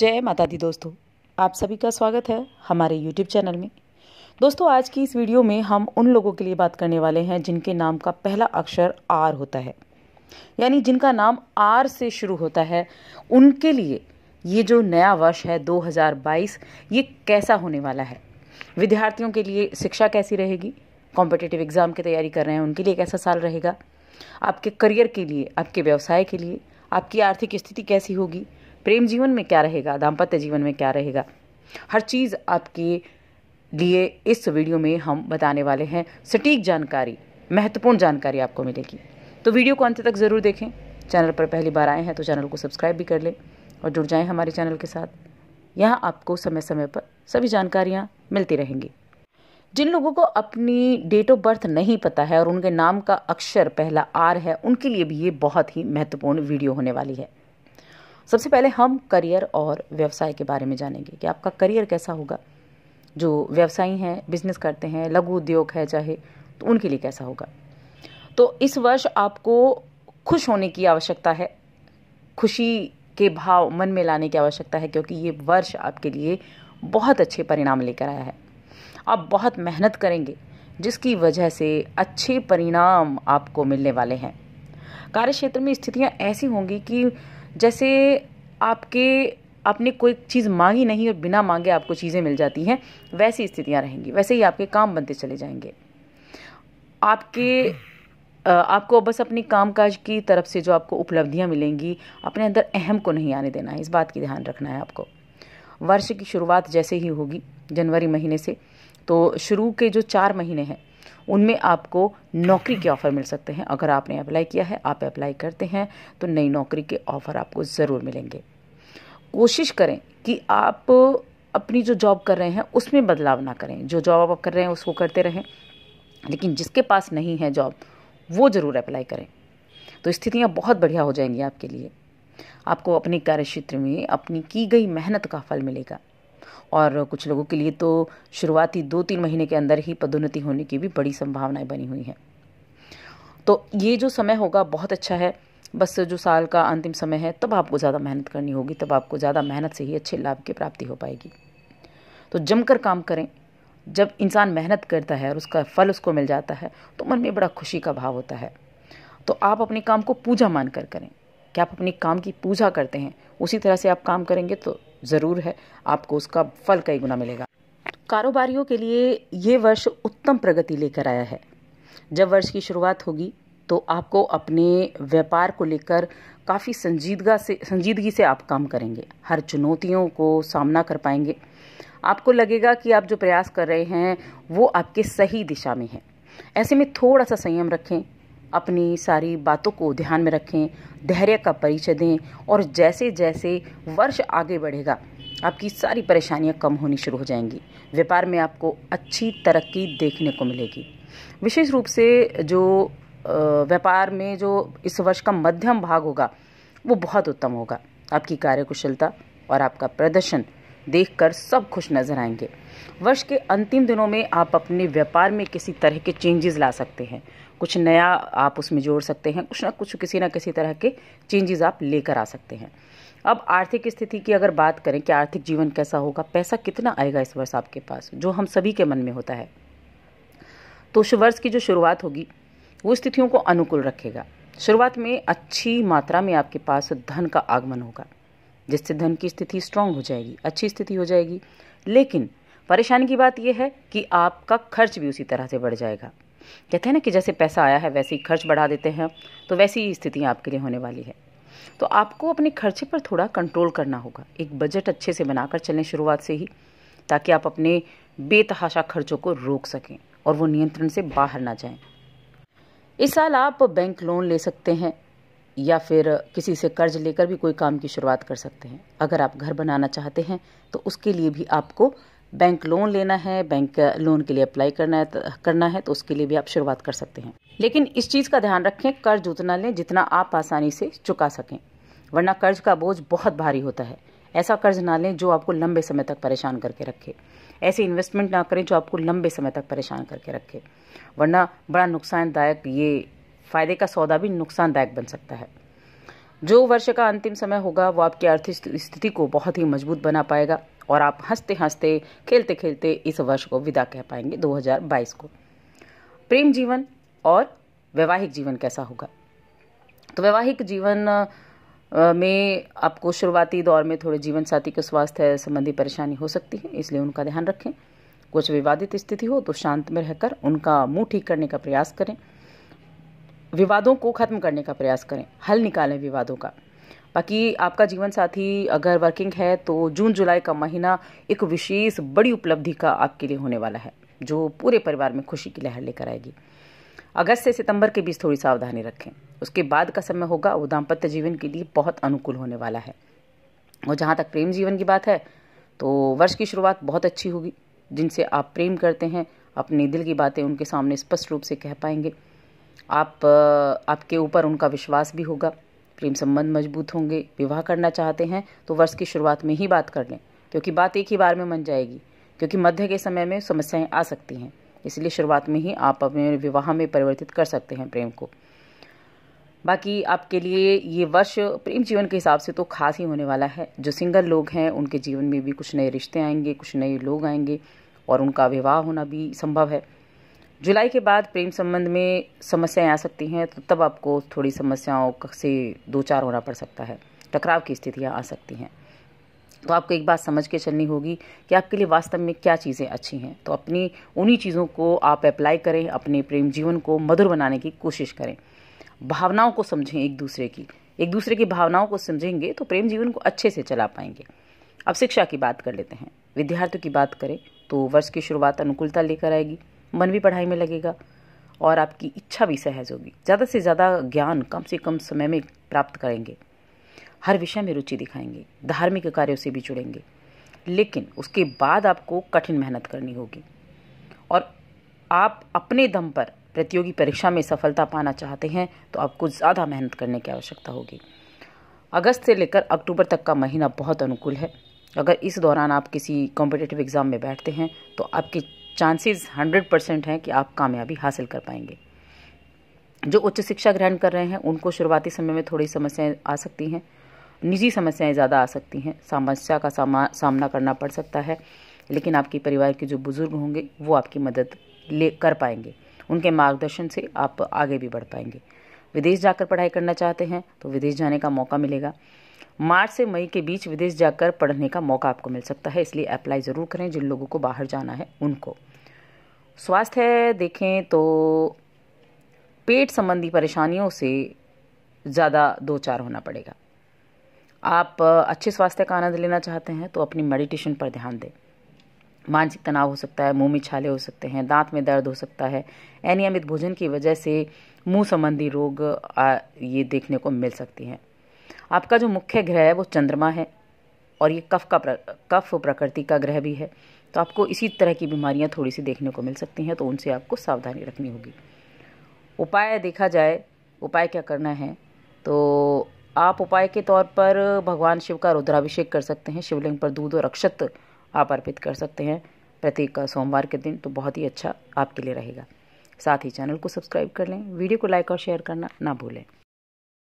जय माता दी दोस्तों, आप सभी का स्वागत है हमारे YouTube चैनल में। दोस्तों, आज की इस वीडियो में हम उन लोगों के लिए बात करने वाले हैं जिनके नाम का पहला अक्षर आर होता है, यानी जिनका नाम आर से शुरू होता है। उनके लिए ये जो नया वर्ष है 2022, ये कैसा होने वाला है। विद्यार्थियों के लिए शिक्षा कैसी रहेगी, कॉम्पिटिटिव एग्जाम की तैयारी कर रहे हैं उनके लिए कैसा साल रहेगा, आपके करियर के लिए, आपके व्यवसाय के लिए, आपकी आर्थिक स्थिति कैसी होगी, प्रेम जीवन में क्या रहेगा, दाम्पत्य जीवन में क्या रहेगा। हर चीज़ आपके लिए इस वीडियो में हम बताने वाले हैं। सटीक जानकारी, महत्वपूर्ण जानकारी आपको मिलेगी, तो वीडियो को अंत तक ज़रूर देखें। चैनल पर पहली बार आए हैं तो चैनल को सब्सक्राइब भी कर लें और जुड़ जाएं हमारे चैनल के साथ। यहाँ आपको समय समय पर सभी जानकारियाँ मिलती रहेंगी। जिन लोगों को अपनी डेट ऑफ बर्थ नहीं पता है और उनके नाम का अक्षर पहला आर है, उनके लिए भी ये बहुत ही महत्वपूर्ण वीडियो होने वाली है। सबसे पहले हम करियर और व्यवसाय के बारे में जानेंगे कि आपका करियर कैसा होगा। जो व्यवसायी हैं, बिजनेस करते हैं, लघु उद्योग है चाहे, तो उनके लिए कैसा होगा। तो इस वर्ष आपको खुश होने की आवश्यकता है, खुशी के भाव मन में लाने की आवश्यकता है, क्योंकि ये वर्ष आपके लिए बहुत अच्छे परिणाम लेकर आया है। आप बहुत मेहनत करेंगे जिसकी वजह से अच्छे परिणाम आपको मिलने वाले हैं। कार्य क्षेत्र में स्थितियां ऐसी होंगी कि जैसे आपने कोई चीज़ मांगी नहीं और बिना मांगे आपको चीज़ें मिल जाती हैं, वैसी स्थितियां रहेंगी। वैसे ही आपके काम बनते चले जाएंगे। आपको बस अपनी कामकाज की तरफ से जो आपको उपलब्धियां मिलेंगी, अपने अंदर अहम को नहीं आने देना है, इस बात की ध्यान रखना है आपको। वर्ष की शुरुआत जैसे ही होगी जनवरी महीने से, तो शुरू के जो 4 महीने हैं उनमें आपको नौकरी के ऑफ़र मिल सकते हैं। अगर आपने अप्लाई किया है, आप अप्लाई करते हैं, तो नई नौकरी के ऑफ़र आपको ज़रूर मिलेंगे। कोशिश करें कि आप अपनी जो जॉब कर रहे हैं उसमें बदलाव ना करें। जो जॉब आप कर रहे हैं उसको करते रहें, लेकिन जिसके पास नहीं है जॉब वो ज़रूर अप्लाई करें, तो स्थितियाँ बहुत बढ़िया हो जाएंगी आपके लिए। आपको अपने कार्य क्षेत्र में अपनी की गई मेहनत का फल मिलेगा। और कुछ लोगों के लिए तो शुरुआती 2-3 महीने के अंदर ही पदोन्नति होने की भी बड़ी संभावनाएं बनी हुई हैं। तो ये जो समय होगा बहुत अच्छा है। बस जो साल का अंतिम समय है, तब आपको ज़्यादा मेहनत करनी होगी, तब आपको ज़्यादा मेहनत से ही अच्छे लाभ की प्राप्ति हो पाएगी। तो जमकर काम करें। जब इंसान मेहनत करता है और उसका फल उसको मिल जाता है, तो मन में बड़ा खुशी का भाव होता है। तो आप अपने काम को पूजा मानकर करें। क्या आप अपने काम की पूजा करते हैं, उसी तरह से आप काम करेंगे तो ज़रूर है आपको उसका फल कई गुना मिलेगा। कारोबारियों के लिए ये वर्ष उत्तम प्रगति लेकर आया है। जब वर्ष की शुरुआत होगी तो आपको अपने व्यापार को लेकर काफ़ी संजीदगी से आप काम करेंगे। हर चुनौतियों को सामना कर पाएंगे। आपको लगेगा कि आप जो प्रयास कर रहे हैं वो आपके सही दिशा में है। ऐसे में थोड़ा सा संयम रखें, अपनी सारी बातों को ध्यान में रखें, धैर्य का परिचय दें, और जैसे जैसे वर्ष आगे बढ़ेगा आपकी सारी परेशानियां कम होनी शुरू हो जाएंगी। व्यापार में आपको अच्छी तरक्की देखने को मिलेगी। विशेष रूप से जो व्यापार में जो इस वर्ष का मध्यम भाग होगा वो बहुत उत्तम होगा। आपकी कार्यकुशलता और आपका प्रदर्शन देखकर सब खुश नजर आएंगे। वर्ष के अंतिम दिनों में आप अपने व्यापार में किसी तरह के चेंजेस ला सकते हैं, कुछ नया आप उसमें जोड़ सकते हैं, कुछ ना किसी तरह के चेंजेस आप लेकर आ सकते हैं। अब आर्थिक स्थिति की अगर बात करें कि आर्थिक जीवन कैसा होगा, पैसा कितना आएगा इस वर्ष आपके पास, जो हम सभी के मन में होता है, तो वर्ष की जो शुरुआत होगी वो स्थितियों को अनुकूल रखेगा। शुरुआत में अच्छी मात्रा में आपके पास धन का आगमन होगा, जिससे धन की स्थिति स्ट्रांग हो जाएगी, अच्छी स्थिति हो जाएगी। लेकिन परेशानी की बात यह है कि आपका खर्च भी उसी तरह से बढ़ जाएगा। कहते हैं ना कि जैसे पैसा आया है वैसे ही खर्च बढ़ा देते हैं, तो वैसी ही स्थितियाँ आपके लिए होने वाली है। तो आपको अपने खर्चे पर थोड़ा कंट्रोल करना होगा। एक बजट अच्छे से बनाकर चलें शुरुआत से ही, ताकि आप अपने बेतहाशा खर्चों को रोक सकें और वो नियंत्रण से बाहर ना जाएं। इस साल आप बैंक लोन ले सकते हैं या फिर किसी से कर्ज लेकर भी कोई काम की शुरुआत कर सकते हैं। अगर आप घर बनाना चाहते हैं तो उसके लिए भी आपको बैंक लोन लेना है, बैंक लोन के लिए अप्लाई करना है तो उसके लिए भी आप शुरुआत कर सकते हैं। लेकिन इस चीज़ का ध्यान रखें, कर्ज उतना लें जितना आप आसानी से चुका सकें, वरना कर्ज का बोझ बहुत भारी होता है। ऐसा कर्ज ना लें जो आपको लंबे समय तक परेशान करके रखे। ऐसी इन्वेस्टमेंट ना करें जो आपको लंबे समय तक परेशान करके रखे, वरना बड़ा नुकसानदायक, ये फायदे का सौदा भी नुकसानदायक बन सकता है। जो वर्ष का अंतिम समय होगा वो आपकी आर्थिक स्थिति को बहुत ही मजबूत बना पाएगा और आप हंसते हंसते खेलते खेलते इस वर्ष को विदा कह पाएंगे 2022 को। प्रेम जीवन और वैवाहिक जीवन कैसा होगा? तो वैवाहिक जीवन में आपको शुरुआती दौर में थोड़े जीवन साथी के स्वास्थ्य संबंधी परेशानी हो सकती है, इसलिए उनका ध्यान रखें। कुछ विवादित स्थिति हो तो शांत में रहकर उनका मुंह ठीक करने का प्रयास करें, विवादों को खत्म करने का प्रयास करें, हल निकालें विवादों का। बाकी आपका जीवन साथी अगर वर्किंग है तो जून जुलाई का महीना एक विशेष बड़ी उपलब्धि का आपके लिए होने वाला है, जो पूरे परिवार में खुशी की लहर लेकर आएगी। अगस्त से सितंबर के बीच थोड़ी सावधानी रखें। उसके बाद का समय होगा वो दाम्पत्य जीवन के लिए बहुत अनुकूल होने वाला है। और जहाँ तक प्रेम जीवन की बात है तो वर्ष की शुरुआत बहुत अच्छी होगी। जिनसे आप प्रेम करते हैं अपने दिल की बातें उनके सामने स्पष्ट रूप से कह पाएंगे। आपके ऊपर उनका विश्वास भी होगा, प्रेम संबंध मजबूत होंगे। विवाह करना चाहते हैं तो वर्ष की शुरुआत में ही बात कर लें, क्योंकि बात एक ही बार में मन जाएगी, क्योंकि मध्य के समय में समस्याएं आ सकती हैं। इसलिए शुरुआत में ही आप अपने विवाह में परिवर्तित कर सकते हैं प्रेम को। बाकी आपके लिए ये वर्ष प्रेम जीवन के हिसाब से तो खास ही होने वाला है। जो सिंगल लोग हैं उनके जीवन में भी कुछ नए रिश्ते आएंगे, कुछ नए लोग आएंगे और उनका विवाह होना भी संभव है। जुलाई के बाद प्रेम संबंध में समस्याएं आ सकती हैं, तो तब आपको थोड़ी समस्याओं से दो चार होना पड़ सकता है, टकराव की स्थितियां आ सकती हैं। तो आपको एक बात समझ के चलनी होगी कि आपके लिए वास्तव में क्या चीज़ें अच्छी हैं। तो अपनी उन्हीं चीज़ों को आप अप्लाई करें, अपने प्रेम जीवन को मधुर बनाने की कोशिश करें। भावनाओं को समझें, एक दूसरे की भावनाओं को समझेंगे तो प्रेम जीवन को अच्छे से चला पाएंगे। अब शिक्षा की बात कर लेते हैं। विद्यार्थियों की बात करें तो वर्ष की शुरुआत अनुकूलता लेकर आएगी, मन भी पढ़ाई में लगेगा और आपकी इच्छा भी सहज होगी। ज़्यादा से ज़्यादा ज्ञान कम से कम समय में प्राप्त करेंगे, हर विषय में रुचि दिखाएंगे, धार्मिक कार्यों से भी जुड़ेंगे। लेकिन उसके बाद आपको कठिन मेहनत करनी होगी और आप अपने दम पर प्रतियोगी परीक्षा में सफलता पाना चाहते हैं तो आपको ज़्यादा मेहनत करने की आवश्यकता होगी। अगस्त से लेकर अक्टूबर तक का महीना बहुत अनुकूल है। अगर इस दौरान आप किसी कॉम्पिटिटिव एग्ज़ाम में बैठते हैं तो आपके चांसेस 100% हैं कि आप कामयाबी हासिल कर पाएंगे। जो उच्च शिक्षा ग्रहण कर रहे हैं उनको शुरुआती समय में थोड़ी समस्याएं आ सकती हैं, निजी समस्याएं ज़्यादा आ सकती हैं, समस्या का सामना करना पड़ सकता है। लेकिन आपके परिवार के जो बुजुर्ग होंगे वो आपकी मदद कर पाएंगे, उनके मार्गदर्शन से आप आगे भी बढ़ पाएंगे। विदेश जाकर पढ़ाई करना चाहते हैं तो विदेश जाने का मौका मिलेगा। मार्च से मई के बीच विदेश जाकर पढ़ने का मौका आपको मिल सकता है, इसलिए अप्लाई ज़रूर करें जिन लोगों को बाहर जाना है उनको। स्वास्थ्य देखें तो पेट संबंधी परेशानियों से ज़्यादा दो चार होना पड़ेगा। आप अच्छे स्वास्थ्य का आनंद लेना चाहते हैं तो अपनी मेडिटेशन पर ध्यान दें। मानसिक तनाव हो सकता है, मुंह में छाले हो सकते हैं, दांत में दर्द हो सकता है, अनियमित भोजन की वजह से मुंह संबंधी रोग ये देखने को मिल सकती हैं। आपका जो मुख्य ग्रह है वो चंद्रमा है और ये कफ प्रकृति का ग्रह भी है, तो आपको इसी तरह की बीमारियां थोड़ी सी देखने को मिल सकती हैं, तो उनसे आपको सावधानी रखनी होगी। उपाय देखा जाए, उपाय क्या करना है तो आप उपाय के तौर पर भगवान शिव का रुद्राभिषेक कर सकते हैं। शिवलिंग पर दूध और अक्षत आप अर्पित कर सकते हैं प्रत्येक सोमवार के दिन, तो बहुत ही अच्छा आपके लिए रहेगा। साथ ही चैनल को सब्सक्राइब कर लें, वीडियो को लाइक और शेयर करना ना भूलें।